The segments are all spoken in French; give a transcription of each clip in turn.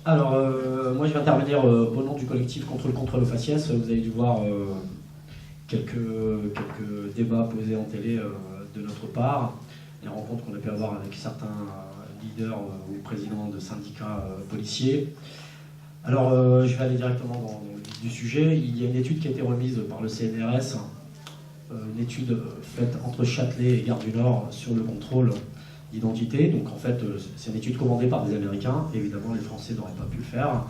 Alors, moi je vais intervenir au nom du collectif contre le contrôle au faciès. Vous avez dû voir quelques débats posés en télé de notre part, les rencontres qu'on a pu avoir avec certains leaders ou présidents de syndicats policiers. Alors, je vais aller directement dans le vif du sujet. Il y a une étude qui a été remise par le CNRS, une étude faite entre Châtelet et Gare du Nord sur le contrôle d'identité. Donc en fait, c'est une étude commandée par des Américains, évidemment les Français n'auraient pas pu le faire,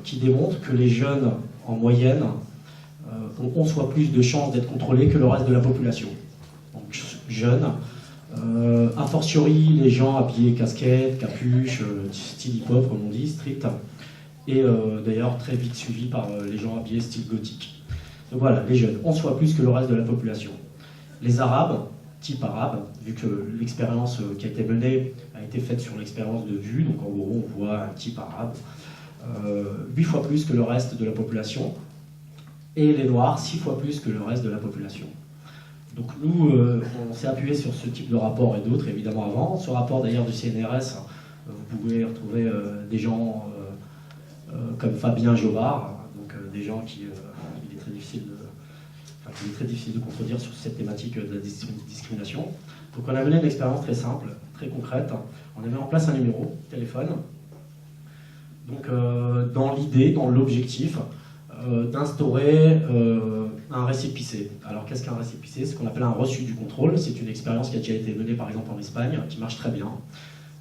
qui démontre que les jeunes, en moyenne, ont 11 fois plus de chances d'être contrôlés que le reste de la population. Donc jeunes, a fortiori les gens habillés casquette, capuche, style hip-hop comme on dit, street, et d'ailleurs très vite suivi par les gens habillés style gothique. Donc voilà, les jeunes, 11 fois plus que le reste de la population. Les Arabes, type arabe, vu que l'expérience qui a été menée a été faite sur l'expérience de vue, donc en gros on voit un type arabe, 8 fois plus que le reste de la population, et les Noirs 6 fois plus que le reste de la population. Donc nous, on s'est appuyé sur ce type de rapport et d'autres évidemment avant. Ce rapport d'ailleurs du CNRS, vous pouvez retrouver des gens comme Fabien Jobard, donc des gens qui il est très difficile de contredire sur cette thématique de la discrimination. Donc on a mené une expérience très simple, très concrète. On a mis en place un numéro de téléphone. Donc dans l'idée, dans l'objectif d'instaurer un récépissé. Alors qu'est-ce qu'un récépissé? C'est ce qu'on appelle un reçu du contrôle. C'est une expérience qui a déjà été menée par exemple en Espagne, qui marche très bien,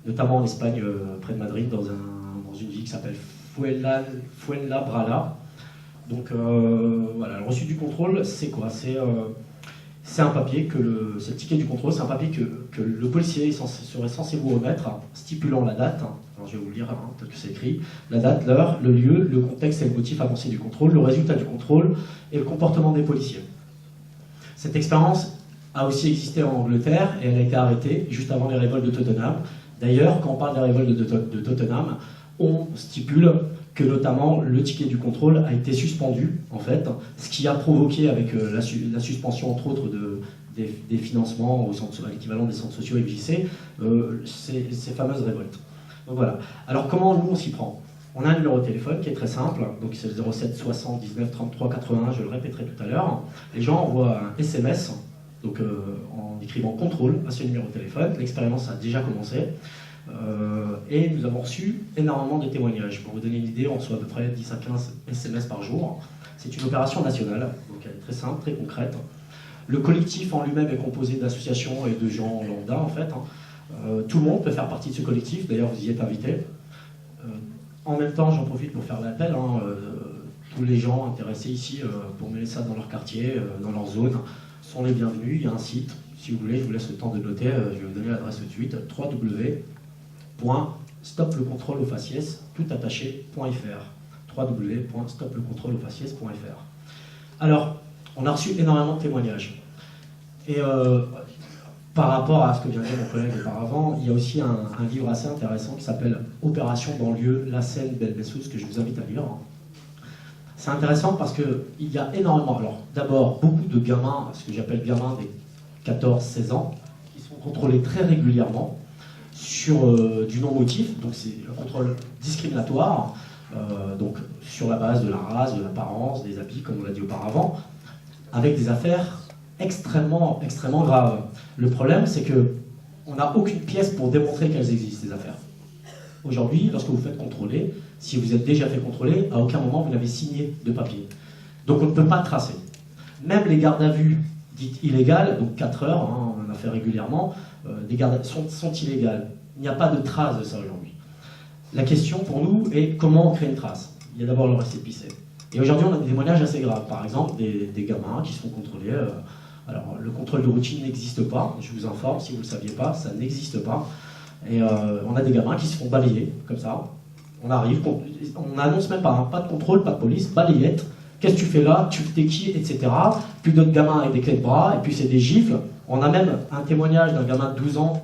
notamment en Espagne, près de Madrid, dans une ville qui s'appelle Fuenlabrada. Donc voilà, le reçu du contrôle, c'est quoi? C'est un papier c'est le ticket du contrôle, c'est un papier que le policier serait censé vous remettre, stipulant la date. Alors je vais vous le lire, peut-être que c'est écrit. La date, l'heure, le lieu, le contexte et le motif avancé du contrôle, le résultat du contrôle et le comportement des policiers. Cette expérience a aussi existé en Angleterre et elle a été arrêtée juste avant les révoltes de Tottenham. D'ailleurs, quand on parle des révoltes de Tottenham, on stipule que notamment le ticket du contrôle a été suspendu, en fait, ce qui a provoqué, avec la suspension entre autres des financements à l'équivalent des centres sociaux et FJC, ces fameuses révoltes. Donc voilà. Alors comment nous on s'y prend? On a un numéro de téléphone qui est très simple, donc c'est le 07 60 19 33 81, je le répéterai tout à l'heure. Les gens envoient un SMS, donc en écrivant contrôle à ce numéro de téléphone. L'expérience a déjà commencé. Et nous avons reçu énormément de témoignages. Pour vous donner une idée, on reçoit à peu près 10 à 15 SMS par jour. C'est une opération nationale, donc elle est très simple, très concrète. Le collectif en lui-même est composé d'associations et de gens lambda, en fait. Tout le monde peut faire partie de ce collectif, d'ailleurs vous y êtes invités. En même temps, j'en profite pour faire l'appel. Tous les gens intéressés ici pour mener ça dans leur quartier, dans leur zone, sont les bienvenus. Il y a un site, si vous voulez, je vous laisse le temps de noter, je vais vous donner l'adresse tout de suite, www.stoplecontrôleaufaciès, toutattaché.fr. www.stoplecontrôleaufaciès.fr. Alors, on a reçu énormément de témoignages. Et par rapport à ce que vient de dire mon collègue auparavant, il y a aussi un livre assez intéressant qui s'appelle Opération banlieue, La Seine, Belbessous, que je vous invite à lire. C'est intéressant parce qu'il y a énormément, alors d'abord beaucoup de gamins, ce que j'appelle gamins des 14-16 ans, qui sont contrôlés très régulièrement sur du non-motif, donc c'est un contrôle discriminatoire, donc sur la base de la race, de l'apparence, des habits, comme on l'a dit auparavant, avec des affaires extrêmement graves. Le problème, c'est qu'on n'a aucune pièce pour démontrer qu'elles existent, ces affaires. Aujourd'hui, lorsque vous faites contrôler, si vous êtes déjà fait contrôler, à aucun moment vous n'avez signé de papier. Donc on ne peut pas tracer. Même les gardes à vue dites illégales, donc 4 heures, on en a fait régulièrement, des gardes sont illégales. Il n'y a pas de trace de ça aujourd'hui. La question pour nous est comment on crée une trace. Il y a d'abord le récépissé. Et aujourd'hui, on a des témoignages assez graves. Par exemple, des gamins qui se font contrôler. Alors, le contrôle de routine n'existe pas, je vous informe, si vous ne le saviez pas, ça n'existe pas. Et on a des gamins qui se font balayer, comme ça. On arrive, on n'annonce même pas, pas de contrôle, pas de police, balayette. Qu'est-ce que tu fais là? Tu t'es qui? Etc. Puis d'autres gamins avec des clés de bras, et puis c'est des gifles. On a même un témoignage d'un gamin de 12 ans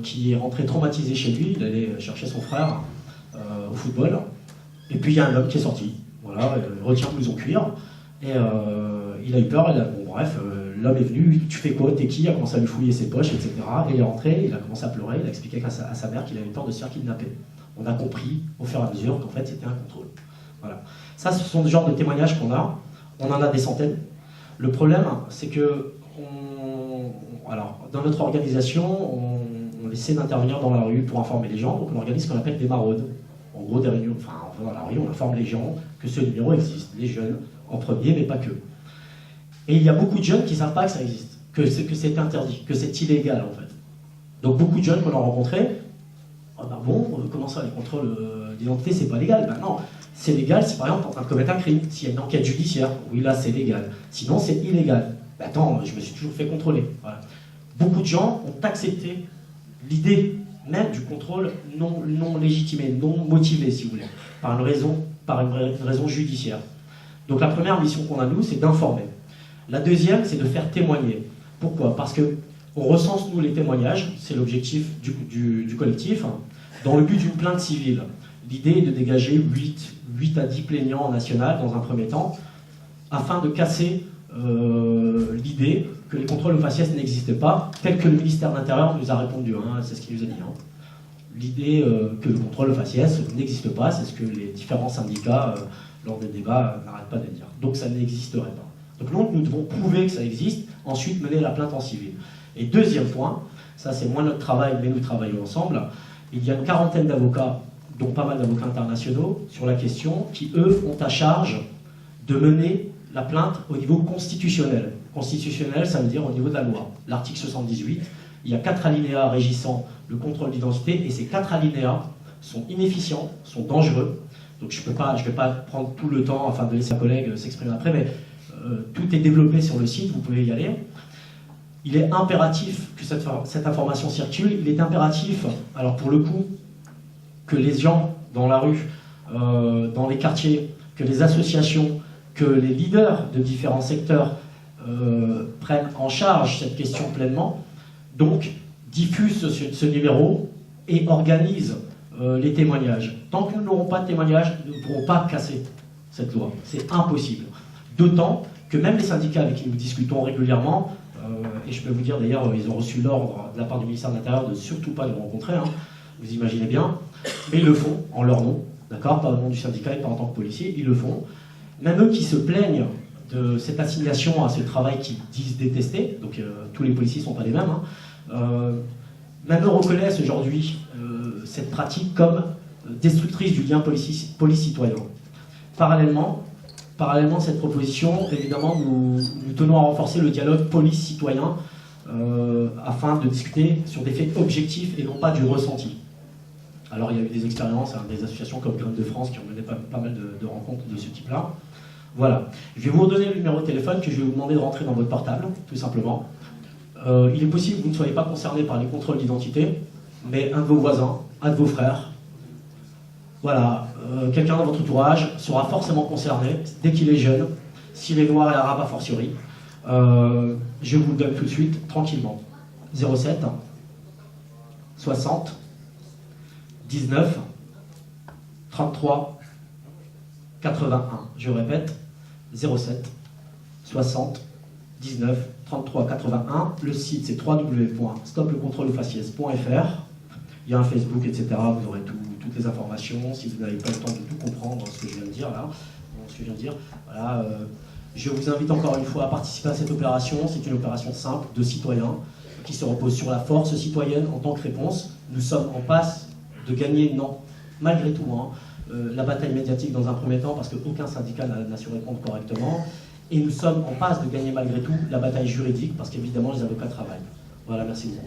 qui est rentré traumatisé chez lui. Il allait chercher son frère au football. Et puis il y a un homme qui est sorti. Voilà, il retient le blouson cuir. Et il a eu peur. L'homme est venu. Tu fais quoi? T'es qui? Il a commencé à lui fouiller ses poches, etc. Et il est rentré. Il a commencé à pleurer. Il a expliqué à sa mère qu'il avait peur de se faire kidnapper. On a compris au fur et à mesure qu'en fait c'était un contrôle. Voilà. Ça, ce sont des genres de témoignages qu'on a. On en a des centaines. Le problème, c'est que alors, dans notre organisation, on essaie d'intervenir dans la rue pour informer les gens. Donc on organise ce qu'on appelle des maraudes. En gros, des réunions, enfin, dans la rue, on informe les gens que ce numéro existe. Les jeunes en premier, mais pas que. Et il y a beaucoup de jeunes qui ne savent pas que ça existe, que c'est interdit, que c'est illégal en fait. Donc beaucoup de jeunes qu'on a rencontrés, oh ben bon, comment ça, les contrôles d'identité, c'est pas légal? Ben non, c'est légal si par exemple on est en train de commettre un crime, s'il y a une enquête judiciaire, oui là c'est légal, sinon c'est illégal. Ben attends, je me suis toujours fait contrôler. Voilà. Beaucoup de gens ont accepté l'idée même du contrôle non légitimé, non motivé si vous voulez, par une raison judiciaire. Donc la première mission qu'on a nous, c'est d'informer. La deuxième, c'est de faire témoigner. Pourquoi? Parce qu'on recense, nous, les témoignages, c'est l'objectif du collectif, dans le but d'une plainte civile. L'idée est de dégager 8 à 10 plaignants en national, dans un premier temps, afin de casser l'idée que les contrôles au faciès n'existent pas, tel que le ministère de l'Intérieur nous a répondu, hein, c'est ce qu'il nous a dit. Hein. L'idée que le contrôle au faciès n'existe pas, c'est ce que les différents syndicats, lors des débats, n'arrêtent pas de dire. Donc ça n'existerait pas. Donc nous devons prouver que ça existe, ensuite mener la plainte en civil. Et deuxième point, ça c'est moins notre travail, mais nous travaillons ensemble, il y a une quarantaine d'avocats, dont pas mal d'avocats internationaux, sur la question, qui eux ont à charge de mener la plainte au niveau constitutionnel. Constitutionnel, ça veut dire au niveau de la loi. L'article 78, il y a 4 alinéas régissant le contrôle d'identité, et ces 4 alinéas sont inefficients, sont dangereux. Donc je ne vais pas prendre tout le temps afin de laisser un collègue s'exprimer après, mais tout est développé sur le site, vous pouvez y aller. Il est impératif que cette information circule, il est impératif, alors pour le coup, que les gens dans la rue, dans les quartiers, que les associations, que les leaders de différents secteurs prennent en charge cette question pleinement, donc diffusent ce numéro et organisent les témoignages. Tant que nous n'aurons pas de témoignages, nous ne pourrons pas casser cette loi. C'est impossible. D'autant que même les syndicats avec qui nous discutons régulièrement, et je peux vous dire d'ailleurs, ils ont reçu l'ordre de la part du ministère de l'Intérieur de surtout pas nous rencontrer, hein, vous imaginez bien, mais ils le font en leur nom, d'accord, pas au nom du syndicat et pas en tant que policier, ils le font. Même eux qui se plaignent de cette assignation à ce travail qu'ils disent détester, donc tous les policiers ne sont pas les mêmes, hein, même eux reconnaissent aujourd'hui cette pratique comme destructrice du lien police-citoyen. Parallèlement à cette proposition, évidemment, nous tenons à renforcer le dialogue police-citoyen afin de discuter sur des faits objectifs et non pas du ressenti. Alors il y a eu des expériences, hein, des associations comme Graines de France qui ont mené pas mal de rencontres de ce type-là. Voilà. Je vais vous redonner le numéro de téléphone que je vais vous demander de rentrer dans votre portable, tout simplement. Il est possible que vous ne soyez pas concerné par les contrôles d'identité, mais un de vos voisins, un de vos frères, voilà, quelqu'un dans votre entourage sera forcément concerné dès qu'il est jeune, s'il est noir et arabe a fortiori. Je vous le donne tout de suite, tranquillement. 07 60 19 33 81. Je répète, 07 60 19 33 81. Le site c'est www.stoplecontrôleaufaciès.fr. Il y a un Facebook, etc. Vous aurez toutes les informations. Si vous n'avez pas le temps de tout comprendre ce que je viens de dire là, voilà, je vous invite encore une fois à participer à cette opération. C'est une opération simple de citoyens qui se repose sur la force citoyenne en tant que réponse. Nous sommes en passe de gagner, non, malgré tout, hein, la bataille médiatique dans un premier temps parce qu'aucun syndicat n'a su répondre correctement. Et nous sommes en passe de gagner malgré tout la bataille juridique parce qu'évidemment les avocats travaillent. Voilà, merci beaucoup.